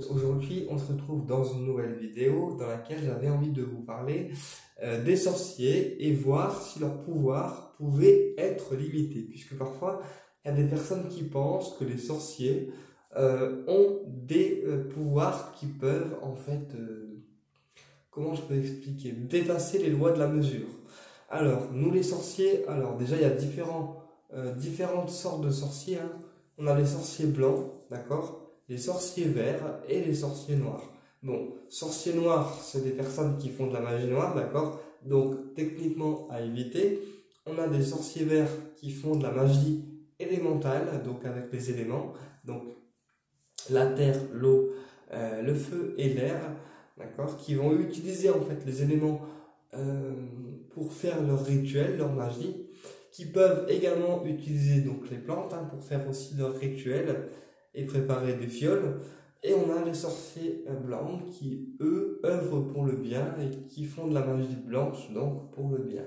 Aujourd'hui, on se retrouve dans une nouvelle vidéo dans laquelle j'avais envie de vous parler des sorciers et voir si leur pouvoir pouvait être limité. Puisque parfois, il y a des personnes qui pensent que les sorciers ont des pouvoirs qui peuvent en fait, comment je peux expliquer, dépasser les lois de la mesure. Alors, nous les sorciers, alors déjà il y a différentes sortes de sorciers, hein. On a les sorciers blancs, d'accord? Les sorciers verts et les sorciers noirs. Bon, sorciers noirs, c'est des personnes qui font de la magie noire, d'accord? Donc, techniquement, à éviter. On a des sorciers verts qui font de la magie élémentale, donc avec les éléments. Donc, la terre, l'eau, le feu et l'air, d'accord? Qui vont utiliser en fait les éléments pour faire leur rituel, leur magie. Qui peuvent également utiliser donc les plantes hein, pour faire aussi leur rituel et préparer des fioles. Et on a les sorciers blancs qui, eux, œuvrent pour le bien et qui font de la magie blanche, donc pour le bien.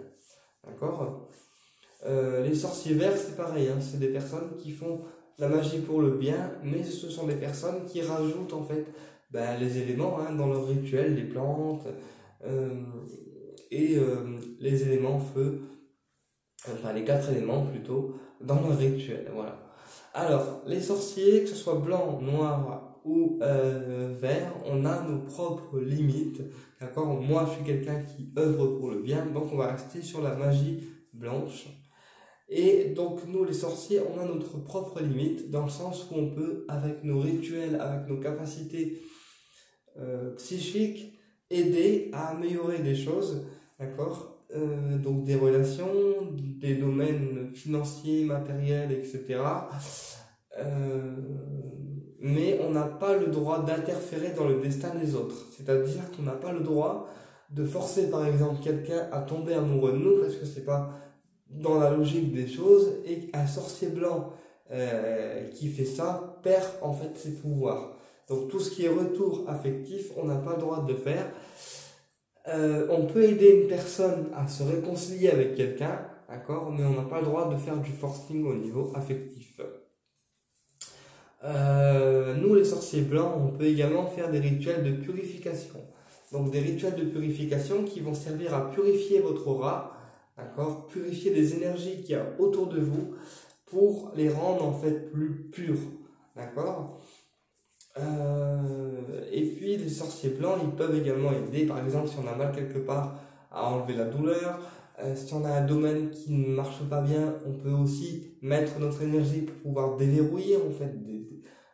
D'accord. Les sorciers verts, c'est pareil, hein, c'est des personnes qui font de la magie pour le bien, mais ce sont des personnes qui rajoutent en fait les éléments hein, dans leur rituel, les plantes et les éléments feu, enfin les 4 éléments plutôt, dans leur rituel. Voilà. Alors, les sorciers, que ce soit blanc, noir ou vert, on a nos propres limites. D'accord? Moi, je suis quelqu'un qui œuvre pour le bien, donc on va rester sur la magie blanche. Et donc, nous, les sorciers, on a notre propre limite, dans le sens où on peut, avec nos rituels, avec nos capacités psychiques, aider à améliorer des choses. D'accord? Donc des relations, des domaines financiers, matériels, etc. Mais on n'a pas le droit d'interférer dans le destin des autres. C'est-à-dire qu'on n'a pas le droit de forcer par exemple quelqu'un à tomber amoureux de nous parce que c'est pas dans la logique des choses et un sorcier blanc qui fait ça perd en fait ses pouvoirs. Donc tout ce qui est retour affectif, on n'a pas le droit de le faire. On peut aider une personne à se réconcilier avec quelqu'un, d'accord, mais on n'a pas le droit de faire du forcing au niveau affectif. Nous, les sorciers blancs, on peut également faire des rituels de purification. Donc des rituels de purification qui vont servir à purifier votre aura, d'accord, purifier les énergies qu'il y a autour de vous pour les rendre en fait plus pures, d'accord. Et puis les sorciers blancs, ils peuvent également aider, par exemple si on a mal quelque part, à enlever la douleur. Si on a un domaine qui ne marche pas bien, on peut aussi mettre notre énergie pour pouvoir déverrouiller en fait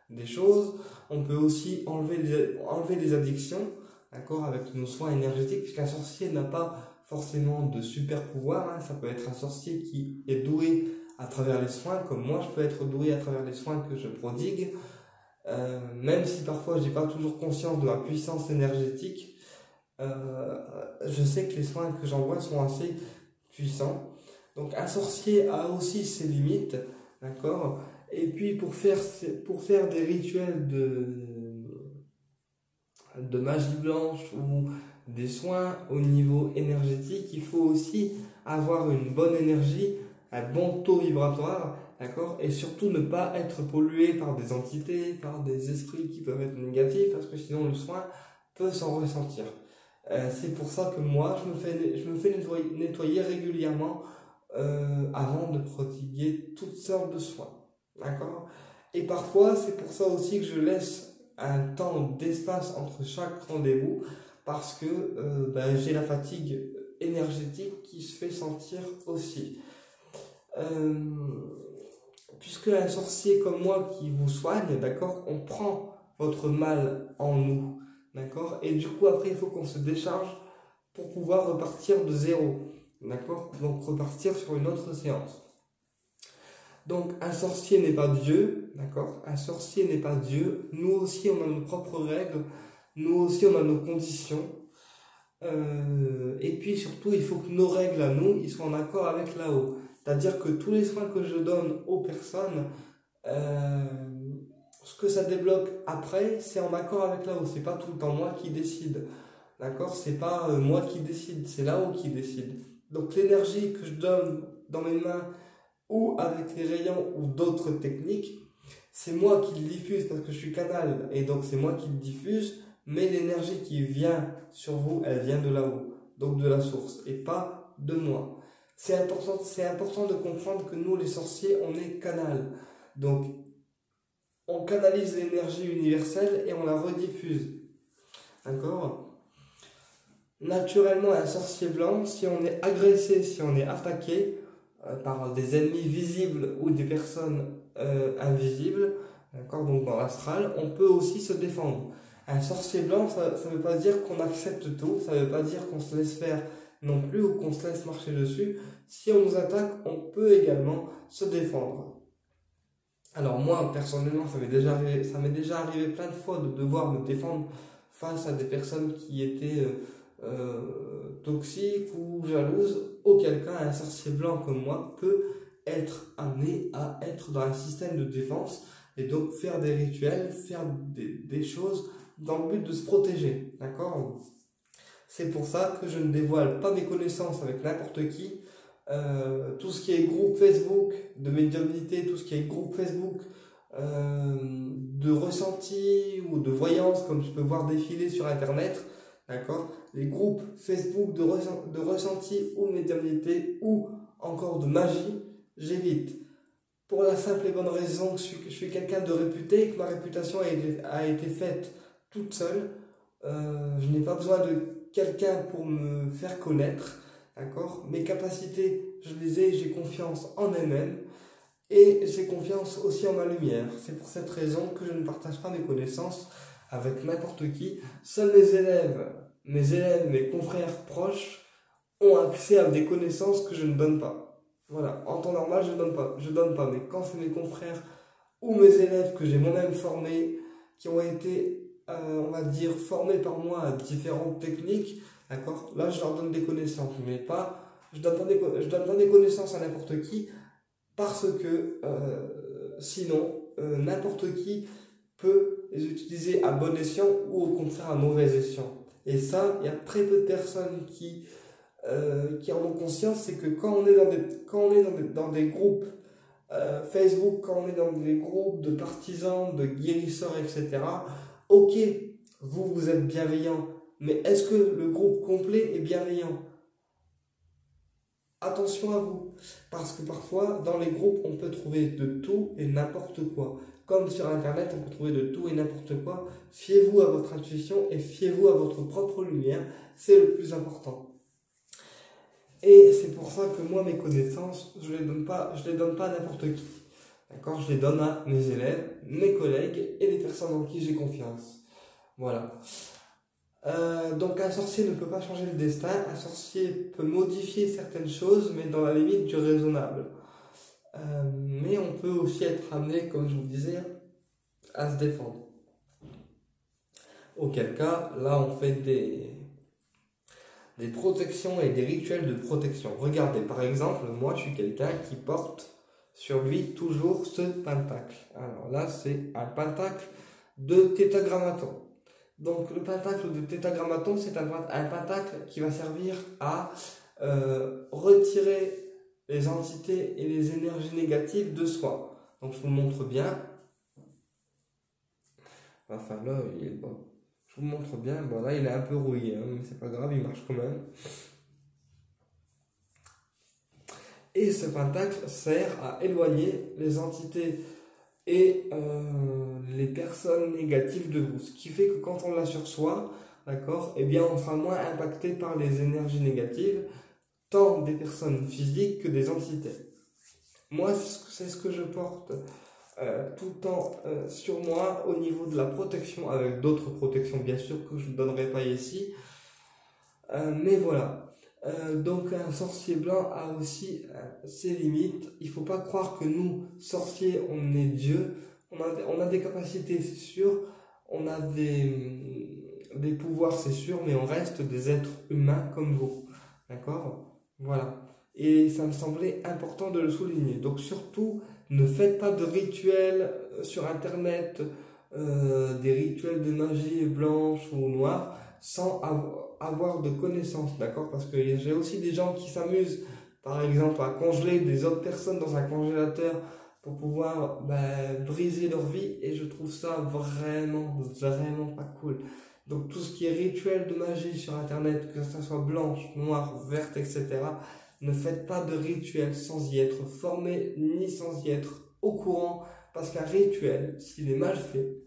des choses. On peut aussi enlever des addictions, d'accord, avec nos soins énergétiques, puisqu'un sorcier n'a pas forcément de super pouvoir, hein. Ça peut être un sorcier qui est doué à travers les soins, comme moi je peux être doué à travers les soins que je prodigue. Même si parfois j'ai pas toujours conscience de ma puissance énergétique, je sais que les soins que j'envoie sont assez puissants. Donc un sorcier a aussi ses limites, d'accord. Et puis pour faire des rituels de magie blanche ou des soins au niveau énergétique, il faut aussi avoir une bonne énergie, un bon taux vibratoire. D'accord? Et surtout ne pas être pollué par des entités, par des esprits qui peuvent être négatifs, parce que sinon le soin peut s'en ressentir. C'est pour ça que moi, je me fais nettoyer régulièrement avant de prodiguer toutes sortes de soins. D'accord? Et parfois, c'est pour ça aussi que je laisse un temps d'espace entre chaque rendez-vous, parce que j'ai la fatigue énergétique qui se fait sentir aussi. Puisque un sorcier comme moi qui vous soigne, d'accord, on prend votre mal en nous, d'accord, et du coup après il faut qu'on se décharge pour pouvoir repartir de zéro, d'accord, donc repartir sur une autre séance. Donc un sorcier n'est pas Dieu, d'accord, un sorcier n'est pas Dieu, nous aussi on a nos propres règles, nous aussi on a nos conditions, et puis surtout il faut que nos règles à nous, ils soient en accord avec là-haut. C'est-à-dire que tous les soins que je donne aux personnes, ce que ça débloque après, c'est en accord avec là-haut. C'est pas tout le temps moi qui décide. D'accord? C'est pas moi qui décide, c'est là-haut qui décide. Donc l'énergie que je donne dans mes mains ou avec les rayons ou d'autres techniques, c'est moi qui le diffuse parce que je suis canal, et donc c'est moi qui le diffuse, mais l'énergie qui vient sur vous, elle vient de là-haut, donc de la source, et pas de moi. C'est important de comprendre que nous, les sorciers, on est canal. Donc, on canalise l'énergie universelle et on la rediffuse. D'accord? Naturellement, un sorcier blanc, si on est agressé, si on est attaqué par des ennemis visibles ou des personnes invisibles, d'accord, donc dans l'astral, on peut aussi se défendre. Un sorcier blanc, ça ne veut pas dire qu'on accepte tout, ça ne veut pas dire qu'on se laisse faire non plus ou qu'on se laisse marcher dessus. Si on nous attaque, on peut également se défendre. Alors moi, personnellement, ça m'est déjà arrivé plein de fois de devoir me défendre face à des personnes qui étaient toxiques ou jalouses, auquel cas un sorcier blanc comme moi peut être amené à être dans un système de défense et donc faire des rituels, faire des choses dans le but de se protéger, d'accord? C'est pour ça que je ne dévoile pas mes connaissances avec n'importe qui. Tout ce qui est groupe Facebook de médiumnité, tout ce qui est groupe Facebook de ressenti ou de voyance, comme je peux voir défiler sur internet, d'accord, les groupes Facebook de ressenti ou de médiumnité ou encore de magie, j'évite. Pour la simple et bonne raison que je suis quelqu'un de réputé et que ma réputation a été faite toute seule. Je n'ai pas besoin de quelqu'un pour me faire connaître. D'accord? Mes capacités, je les ai, j'ai confiance en elles-mêmes et j'ai confiance aussi en ma lumière. C'est pour cette raison que je ne partage pas mes connaissances avec n'importe qui. Seuls mes élèves, mes confrères proches ont accès à des connaissances que je ne donne pas. Voilà, en temps normal, je donne pas, mais quand c'est mes confrères ou mes élèves que j'ai moi-même formés, qui ont été, on va dire, formés par moi à différentes techniques, d'accord? Là, je leur donne des connaissances, mais pas, je donne pas des connaissances à n'importe qui, parce que sinon, n'importe qui peut les utiliser à bon escient ou au contraire à mauvais escient. Et ça, il y a très peu de personnes qui en ont conscience. C'est que quand on est dans des groupes Facebook, quand on est dans des groupes de partisans, de guérisseurs, etc., ok, vous êtes bienveillant, mais est-ce que le groupe complet est bienveillant? Attention à vous, parce que parfois dans les groupes on peut trouver de tout et n'importe quoi. Comme sur internet on peut trouver de tout et n'importe quoi. Fiez-vous à votre intuition et fiez-vous à votre propre lumière, c'est le plus important. Et c'est pour ça que moi mes connaissances, je les donne pas à n'importe qui. D'accord? Je les donne à mes élèves, mes collègues et les personnes en qui j'ai confiance. Voilà. Donc un sorcier ne peut pas changer le destin, un sorcier peut modifier certaines choses, mais dans la limite du raisonnable. Mais on peut aussi être amené, comme je vous disais, à se défendre. Auquel cas, là on fait des protections et des rituels de protection. Regardez, par exemple, moi je suis quelqu'un qui porte sur lui toujours ce pentacle. Alors là, c'est un pentacle de tétragrammaton. Donc le pentacle de tétragrammaton, c'est un pentacle qui va servir à retirer les entités et les énergies négatives de soi. Donc je vous montre bien. Enfin là, il est bon. Je vous montre bien. Bon là, il est un peu rouillé, hein, mais c'est pas grave, il marche quand même. Et ce pentacle sert à éloigner les entités et les personnes négatives de vous. Ce qui fait que quand on l'a sur soi, d'accord, eh bien on sera moins impacté par les énergies négatives, tant des personnes physiques que des entités. Moi, c'est ce que je porte tout le temps sur moi au niveau de la protection, avec d'autres protections bien sûr que je ne donnerai pas ici. Mais voilà. Donc un sorcier blanc a aussi ses limites. Il ne faut pas croire que nous, sorciers, on est Dieu. On a des capacités, c'est sûr. On a des pouvoirs, c'est sûr, mais on reste des êtres humains comme vous. D'accord? Voilà. Et ça me semblait important de le souligner. Donc surtout, ne faites pas de rituels sur Internet, des rituels de magie blanche ou noire, sans avoir de connaissances, d'accord? Parce que j'ai aussi des gens qui s'amusent, par exemple, à congeler des autres personnes dans un congélateur pour pouvoir briser leur vie, et je trouve ça vraiment, vraiment pas cool. Donc tout ce qui est rituel de magie sur internet, que ça soit blanche, noire, verte, etc., ne faites pas de rituel sans y être formé, ni sans y être au courant, parce qu'un rituel, s'il est mal fait,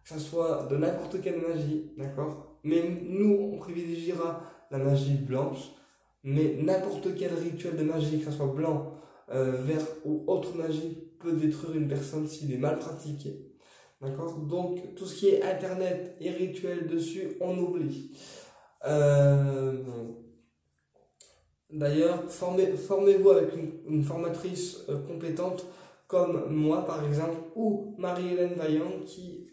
que ce soit de n'importe quelle magie, d'accord? Mais nous, on privilégiera la magie blanche, mais n'importe quel rituel de magie, que ce soit blanc, vert ou autre magie, peut détruire une personne s'il est mal pratiqué. D'accord? Donc, tout ce qui est internet et rituel dessus, on oublie. D'ailleurs, formez-vous avec une formatrice compétente comme moi, par exemple, ou Marie-Hélène Vaillant, qui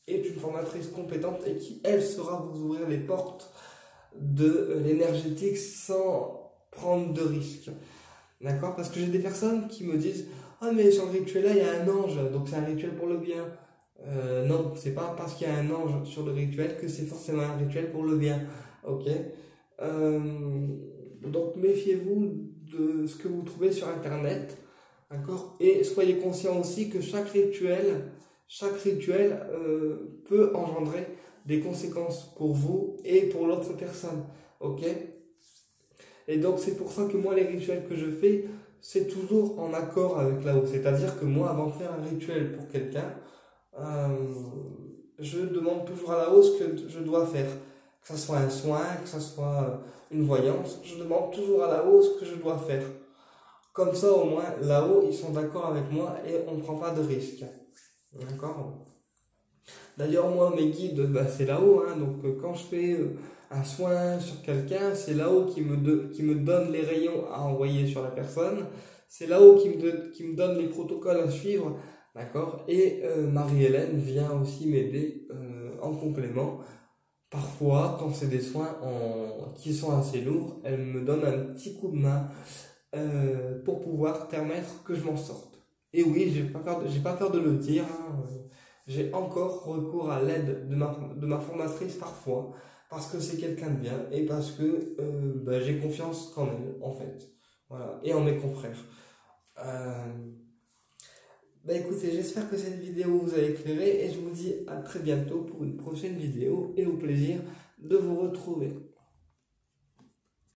est une formatrice compétente et qui, elle, saura vous ouvrir les portes de l'énergétique sans prendre de risques. D'accord? Parce que j'ai des personnes qui me disent: ah, mais sur le rituel là, il y a un ange, donc c'est un rituel pour le bien. Non, c'est pas parce qu'il y a un ange sur le rituel que c'est forcément un rituel pour le bien. Ok? Donc méfiez-vous de ce que vous trouvez sur internet. D'accord? Et soyez conscient aussi que chaque rituel peut engendrer des conséquences pour vous et pour l'autre personne. Ok? Et donc c'est pour ça que moi, les rituels que je fais, c'est toujours en accord avec là-haut. C'est-à-dire que moi, avant de faire un rituel pour quelqu'un, je demande toujours à là-haut ce que je dois faire. Que ce soit un soin, que ce soit une voyance, je demande toujours à là-haut ce que je dois faire. Comme ça, au moins, là-haut, ils sont d'accord avec moi et on ne prend pas de risques. D'accord? D'ailleurs, moi, mes guides, c'est là-haut. Hein, donc, quand je fais un soin sur quelqu'un, c'est là-haut qui me donne les rayons à envoyer sur la personne. C'est là-haut qui me donne les protocoles à suivre. D'accord? Et Marie-Hélène vient aussi m'aider en complément. Parfois, quand c'est des soins qui sont assez lourds, elle me donne un petit coup de main pour pouvoir permettre que je m'en sorte. Et oui, j'ai pas peur de le dire. Hein, j'ai encore recours à l'aide de ma formatrice parfois, parce que c'est quelqu'un de bien et parce que j'ai confiance en elle, en fait. Voilà. Et en mes confrères. Écoutez, j'espère que cette vidéo vous a éclairé et je vous dis à très bientôt pour une prochaine vidéo et au plaisir de vous retrouver.